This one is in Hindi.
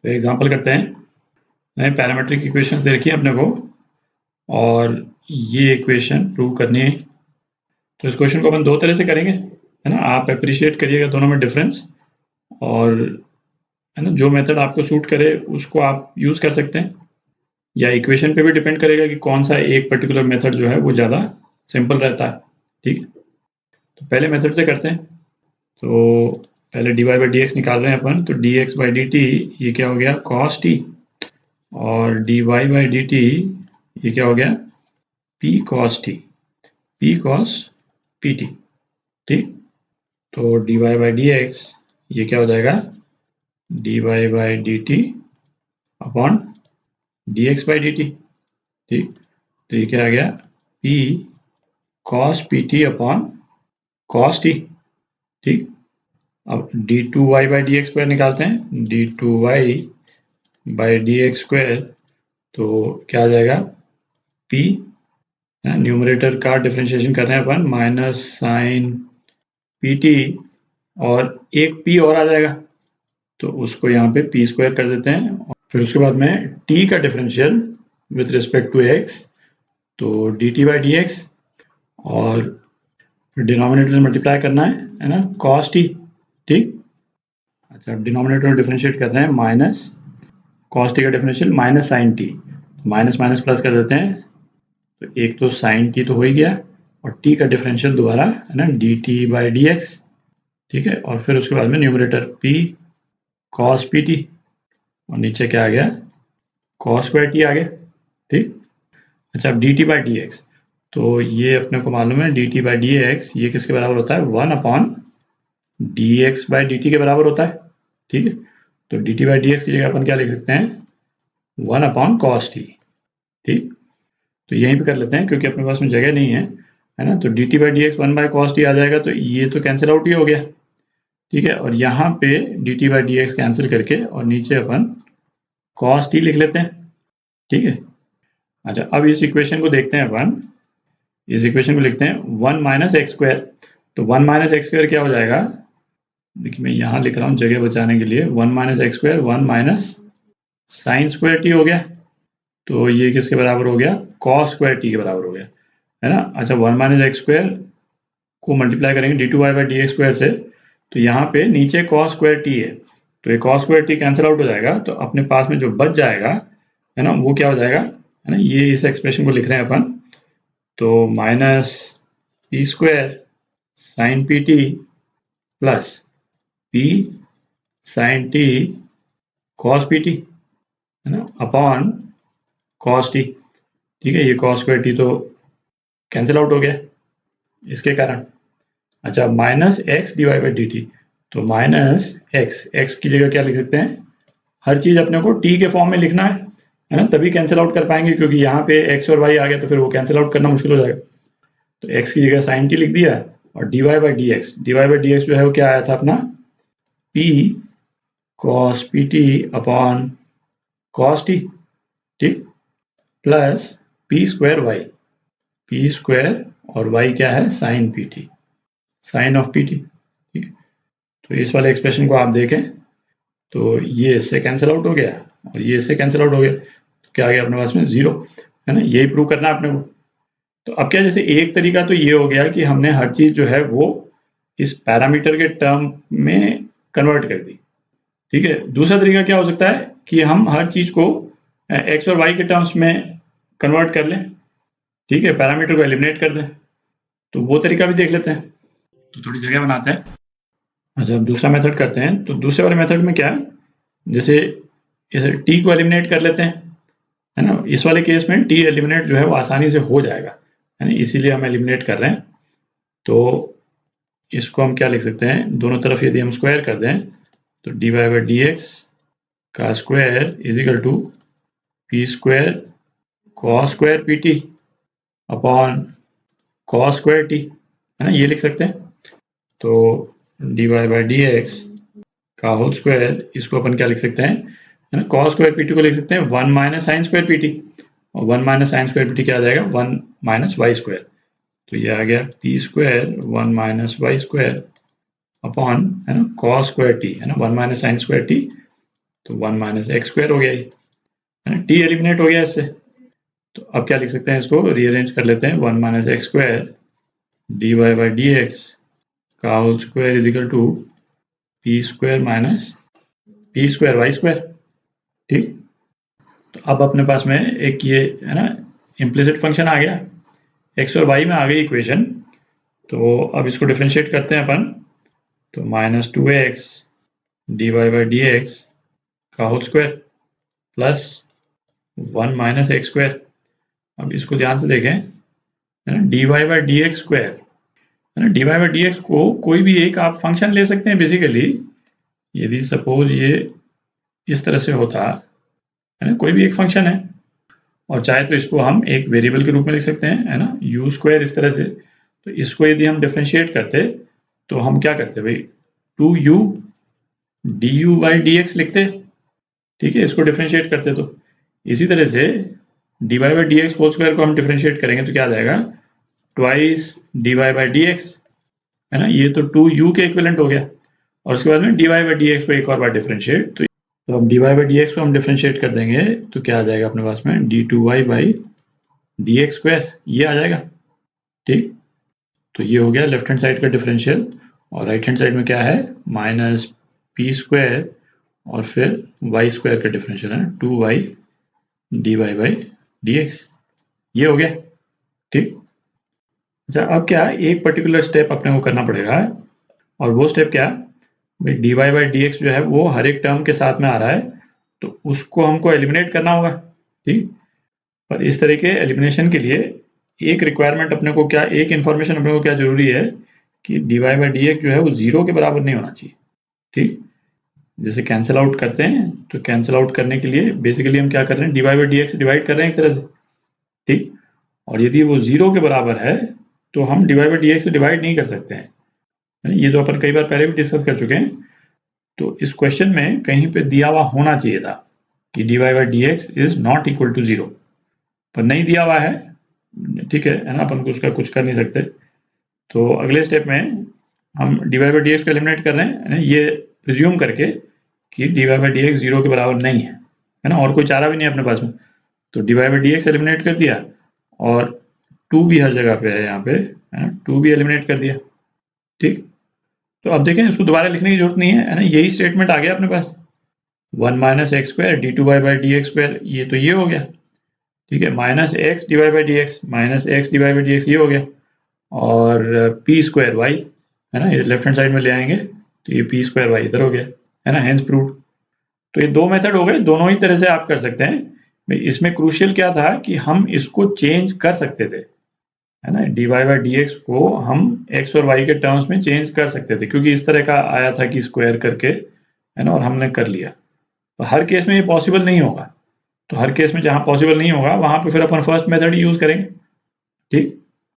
तो एग्जांपल करते हैं। नए पैरामीट्रिक इक्वेशंस दे रखी है अपने को और ये इक्वेशन प्रूव करनी है। तो इस क्वेश्चन को अपन दो तरह से करेंगे, है ना। आप अप्रिशिएट करिएगा दोनों में डिफरेंस, और है ना जो मेथड आपको सूट करे उसको आप यूज़ कर सकते हैं, या इक्वेशन पे भी डिपेंड करेगा कि कौन सा एक पर्टिकुलर मेथड जो है वो ज़्यादा सिंपल रहता है। ठीक है, तो पहले मेथड से करते हैं। तो पहले D Y by D X निकाल रहे हैं अपन, तो D X by D T ये क्या हो गया कॉस टी, और D Y by D T ये क्या हो गया P cos T, P cos P T. ठीक, तो D Y by D X ये क्या हो जाएगा D Y by D T upon D X by D T. ठीक, तो ये क्या आ गया P cos P T upon cos T. ठीक, अब D two Y by D x square निकालते हैं, D two Y by D x square, तो क्या आ जाएगा पी, न्यूमरेटर का डिफरेंशिएशन कर रहे हैं अपन, माइनस साइन पी टी, और एक पी और आ जाएगा तो उसको यहाँ पे पी स्क्वायर कर देते हैं। और फिर उसके बाद में टी का differential with respect to x, तो d t by D x, और फिर डिनोमिनेटर से मल्टीप्लाई करना है ना कॉस टी। ठीक, अच्छा अब डिनोमिनेटर में डिफरेंशिएट कर रहे हैं, माइनस कॉस टी का differential minus sine T, minus minus plus कर देते हैं, तो एक तो साइन टी तो हो ही गया, और टी का डिफरेंशियल दोबारा है ना D t by D x. ठीक है, और फिर उसके बाद में numerator P cos P t, और नीचे क्या आ गया कॉस स्क्वायर टी आ गया। ठीक, अच्छा अब D t by D x, तो ये अपने को मालूम है D t by D X ये किसके बराबर होता है one upon D X by D T के बराबर होता है। ठीक है, तो d t by D x की जगह अपन क्या लिख सकते हैं वन अपॉन कॉस टी। ठीक, तो यहीं पे कर लेते हैं क्योंकि अपने पास में जगह नहीं है ना, तो d t by D x one by cos t आ जाएगा, तो ये तो कैंसिल आउट ही हो गया। ठीक है, और यहाँ पे D t by D x cancel करके और नीचे अपन कॉस टी लिख लेते हैं। ठीक है, अच्छा अब इस इक्वेशन को देखते हैं अपन, इस इक्वेशन को लिखते हैं वन माइनस एक्स स्क्वायर, तो वन माइनस एक्स स्क्वायर क्या हो जाएगा, देखिए मैं यहाँ लिख रहा हूँ जगह बचाने के लिए, one minus x square one minus sine square T हो गया, तो ये किसके बराबर हो गया कॉस स्क्वायर टी के बराबर हो गया, है ना। अच्छा वन माइनस एक्स स्क्वायर को मल्टीप्लाई करेंगे D two Y by D x square से, तो यहाँ पे नीचे कॉस स्क्वायर टी है, तो ये cos square T cancel out हो जाएगा, तो अपने पास में जो बच जाएगा है ना वो क्या हो जाएगा, है ना, ये इस एक्सप्रेशन को लिख रहे हैं अपन, तो minus P square sine P T plus P sine T cos P T, है ना, अपॉन कॉस टी। ठीक है, ये कॉस स्क्वायर टी तो कैंसिल आउट हो गया इसके कारण। अच्छा minus X D Y by D T, तो माइनस एक्स, एक्स की जगह क्या लिख सकते हैं, हर चीज़ अपने को टी के फॉर्म में लिखना है ना, तभी कैंसिल आउट कर पाएंगे, क्योंकि यहाँ पे एक्स और वाई आ गया तो फिर वो कैंसिल आउट करना मुश्किल हो जाएगा। तो एक्स की जगह साइन टी लिख दिया, और D Y by D x, D Y by D x जो है वो क्या आया था अपना p cos P T upon cos T. ठीक, plus p square y, p square और वाई क्या है sine P t, sine of p T. ठीक, तो इस वाले एक्सप्रेशन को आप देखें तो ये इससे कैंसिल आउट हो गया और ये इससे कैंसिल आउट हो गया, तो क्या आ गया अपने पास में जीरो, है ना, यही प्रूव करना है अपने को। तो अब क्या, जैसे एक तरीका तो ये हो गया कि हमने हर चीज जो है वो इस पैरामीटर के टर्म में कन्वर्ट कर दी। ठीक है, दूसरा तरीका क्या हो सकता है कि हम हर चीज को एक्स और वाई के टर्म्स में कन्वर्ट कर लें। ठीक है, पैरामीटर को एलिमिनेट कर दें, तो वो तरीका भी देख लेते हैं। तो थोड़ी जगह बनाते हैं। अच्छा अब दूसरा मेथड करते हैं, तो दूसरे वाले मेथड में क्या है, जैसे टी को एलिमिनेट कर लेते हैं, है ना, इस वाले केस में टी एलिमिनेट जो है वो आसानी से हो जाएगा, है ना, इसीलिए हम एलिमिनेट कर रहे हैं। तो इसको हम क्या लिख सकते हैं, दोनों तरफ यदि हम स्क्वायर कर दें, तो D Y by D x का square is equal to p square cos square p T upon cos square T, है ना, ये लिख सकते हैं। तो D Y by D x का होल स्क्वायर, इसको अपन क्या लिख सकते हैं, है ना, कॉस स्क्वायर पी टी को लिख सकते हैं one minus sine square p t, और one minus sine square p t क्या आ जाएगा वन माइनस वाई स्क्वायर, तो ये आ गया P square one minus Y square upon, है ना, कॉस स्क्वायर टी, है ना, one minus sine square T तो 1 माइनस एक्स स्क्वायर हो गया ये, है ना। टी एलिमिनेट हो गया इससे, तो अब क्या लिख सकते हैं, इसको रीअरेंज कर लेते हैं। 1 minus x square d Y by D x का whole square is equal to p square minus P square y square. ठीक, तो अब अपने पास में एक ये है ना इम्प्लिसिट फंक्शन आ गया, एक्स और वाई में आ गई इक्वेशन। तो अब इसको डिफ्रेंशिएट करते हैं अपन, तो minus 2x d Y by D x का whole square plus 1 minus x square. अब इसको ध्यान से देखें, है ना, D Y by D x square, है ना। D Y by D x को कोई भी एक आप फंक्शन ले सकते हैं बेसिकली। यदि सपोज ये इस तरह से होता है ना, कोई भी एक फंक्शन है, और चाहे तो इसको हम एक वेरिएबल के रूप में लिख सकते हैं, है ना, यू स्क्वायर इस तरह से। तो इसको यदि हम डिफ्रेंशिएट करते तो हम क्या करते भाई, 2u D you by D x लिखते। ठीक है, इसको डिफ्रेंशिएट करते। तो इसी तरह से D Y by D X whole square को हम डिफ्रेंशिएट करेंगे तो क्या आ जाएगा, twice D Y by D X, है ना। ये तो 2u के इक्विवेलेंट हो गया, और उसके बाद में D Y by D x को एक और बार डिफ्रेंशिएट। तो अब D Y by D x को हम डिफ्रेंशिएट कर देंगे तो क्या आ जाएगा अपने पास में, D two Y by D x square, ये आ जाएगा। ठीक, तो ये हो गया लेफ्ट हैंड साइड का डिफरेंशियल, और राइट हैंड साइड में क्या है, माइनस पी स्क्वायर और फिर वाई स्क्वायर का डिफरेंशियल है 2y D Y by D X, ये हो गया। ठीक, अच्छा अब क्या, एक पर्टिकुलर स्टेप अपने को करना पड़ेगा, और वो स्टेप क्या, भाई D Y by D x जो है वो हर एक टर्म के साथ में आ रहा है, तो उसको हमको एलिमिनेट करना होगा। ठीक, पर इस तरह के एलिमिनेशन के लिए एक रिक्वायरमेंट अपने को क्या, एक इन्फॉर्मेशन अपने को क्या जरूरी है कि D Y by D x जो है वो 0 के बराबर नहीं होना चाहिए। ठीक, जैसे कैंसिल आउट करते हैं, तो कैंसिल आउट करने के लिए बेसिकली हम क्या कर रहे हैं, D Y by D X divide कर रहे हैं एक तरह से। ठीक, और यदि वो 0 के बराबर है तो हम D Y by D X से डिवाइड नहीं कर सकते हैं। ये तो अपन कई बार पहले भी डिस्कस कर चुके हैं। तो इस क्वेश्चन में कहीं पे दिया हुआ होना चाहिए था कि D Y by D X is not equal to 0, पर नहीं दिया हुआ है। ठीक है ना, अपन को उसका कुछ कर नहीं सकते। तो अगले स्टेप में हम D Y by D x को एलिमिनेट कर रहे हैं, ये प्रिज्यूम करके कि D Y by D X 0 के बराबर नहीं है, है ना, और कोई चारा भी नहीं है अपने पास में। तो D Y by D X eliminate कर दिया, और 2 भी हर जगह पे है यहाँ पे, है ना, 2 भी एलिमिनेट कर दिया। ठीक, तो अब देखें, इसको दोबारा लिखने की जरूरत नहीं है ना, यही स्टेटमेंट आ गया अपने पास, 1 minus x square D two Y by D x square, ये तो ये हो गया। ठीक है, minus X D Y by D X, minus X D Y by D X, ये हो गया, और पी स्क्वायर वाई, है ना, ये लेफ्ट हैंड साइड में ले आएंगे तो ये पी स्क्वायर वाई इधर हो गया, है ना, हेंस प्रूव्ड। तो ये दो मेथड हो गए, दोनों ही तरह से आप कर सकते हैं। इसमें क्रूशियल क्या था कि हम इसको चेंज कर सकते थे, है ना, D Y by D x को हम एक्स और वाई के टर्म्स में चेंज कर सकते थे, क्योंकि इस तरह का आया था कि स्क्वायर करके, है ना, और हमने कर लिया। तो हर केस में ये पॉसिबल नहीं होगा, तो हर केस में जहां पॉसिबल नहीं होगा वहां पे फिर अपन फर्स्ट मेथड यूज करेंगे। ठीक,